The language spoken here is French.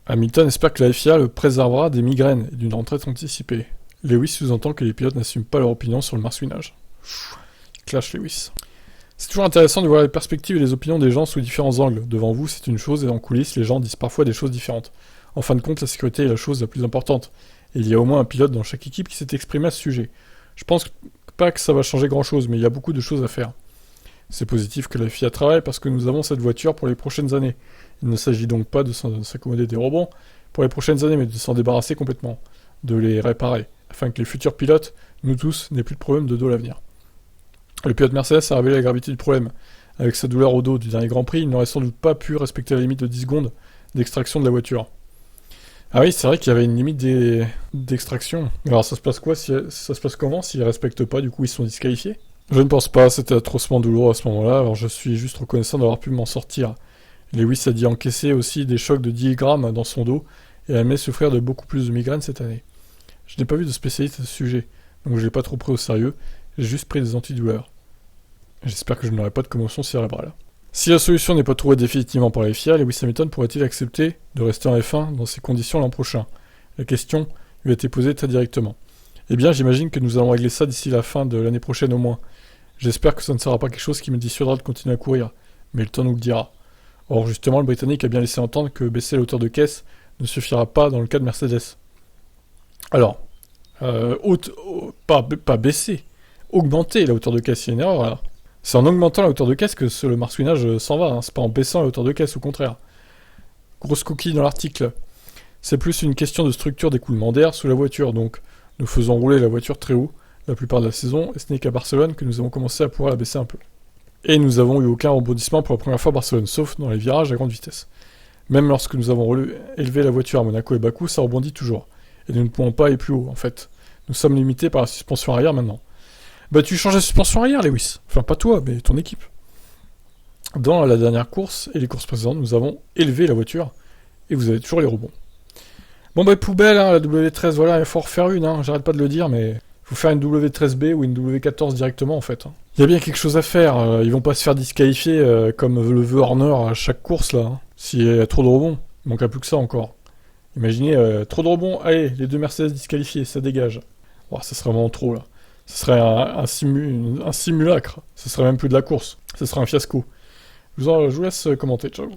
Hamilton espère que la FIA le préservera des migraines et d'une retraite anticipée. Lewis sous-entend que les pilotes n'assument pas leur opinion sur le marsouinage. Clash Lewis. C'est toujours intéressant de voir les perspectives et les opinions des gens sous différents angles. Devant vous, c'est une chose, et en coulisses, les gens disent parfois des choses différentes. En fin de compte, la sécurité est la chose la plus importante. Et il y a au moins un pilote dans chaque équipe qui s'est exprimé à ce sujet. Je pense pas que ça va changer grand-chose, mais il y a beaucoup de choses à faire. C'est positif que la FIA travaille parce que nous avons cette voiture pour les prochaines années. Il ne s'agit donc pas de s'accommoder des rebonds pour les prochaines années, mais de s'en débarrasser complètement, de les réparer, afin que les futurs pilotes, nous tous, n'aient plus de problème de dos à l'avenir. Le pilote Mercedes a révélé la gravité du problème. Avec sa douleur au dos du dernier Grand Prix, il n'aurait sans doute pas pu respecter la limite de 10 secondes d'extraction de la voiture. Ah oui, c'est vrai qu'il y avait une limite d'extraction. Alors ça se passe quoi ça se passe comment s'ils respectent pas, du coup ils sont disqualifiés? Je ne pense pas, c'était atrocement douloureux à ce moment-là, alors je suis juste reconnaissant d'avoir pu m'en sortir. Lewis a dit encaisser aussi des chocs de 10 grammes dans son dos et admet souffrir de beaucoup plus de migraines cette année. Je n'ai pas vu de spécialiste à ce sujet, donc je l'ai pas trop pris au sérieux, j'ai juste pris des antidouleurs. J'espère que je n'aurai pas de commotion cérébrale. Si la solution n'est pas trouvée définitivement par la FIA, Lewis Hamilton pourrait-il accepter de rester en F1 dans ces conditions l'an prochain? La question lui a été posée très directement. Eh bien, j'imagine que nous allons régler ça d'ici la fin de l'année prochaine au moins. J'espère que ça ne sera pas quelque chose qui me dissuadera de continuer à courir, mais le temps nous le dira. Or, justement, le Britannique a bien laissé entendre que baisser la hauteur de caisse ne suffira pas dans le cas de Mercedes. Alors, pas baisser, augmenter la hauteur de caisse, il y a une erreur là. C'est en augmentant la hauteur de caisse que le marsouinage s'en va, hein. C'est pas en baissant la hauteur de caisse, au contraire. Grosse coquille dans l'article. C'est plus une question de structure d'écoulement d'air sous la voiture, donc nous faisons rouler la voiture très haut la plupart de la saison, et ce n'est qu'à Barcelone que nous avons commencé à pouvoir la baisser un peu. Et nous avons eu aucun rebondissement pour la première fois à Barcelone, sauf dans les virages à grande vitesse. Même lorsque nous avons élevé la voiture à Monaco et Bakou, ça rebondit toujours. Et nous ne pouvons pas aller plus haut, en fait. Nous sommes limités par la suspension arrière maintenant. Bah tu changes la suspension arrière, Lewis. Enfin, pas toi, mais ton équipe. Dans la dernière course et les courses précédentes, nous avons élevé la voiture, et vous avez toujours les rebonds. Bon bah poubelle, hein, la W13, voilà, il faut en refaire une, hein, j'arrête pas de le dire, mais... faut faire une W13B ou une W14 directement en fait. Il y a bien quelque chose à faire, ils vont pas se faire disqualifier comme le veut Horner à chaque course là, hein. S'il y a trop de rebonds, il manquera plus que ça encore. Imaginez, trop de rebonds, allez, les deux Mercedes disqualifiés, ça dégage. Oh, ça serait vraiment trop là. Ce serait un simulacre, ce serait même plus de la course, ce serait un fiasco. Je vous laisse commenter, ciao.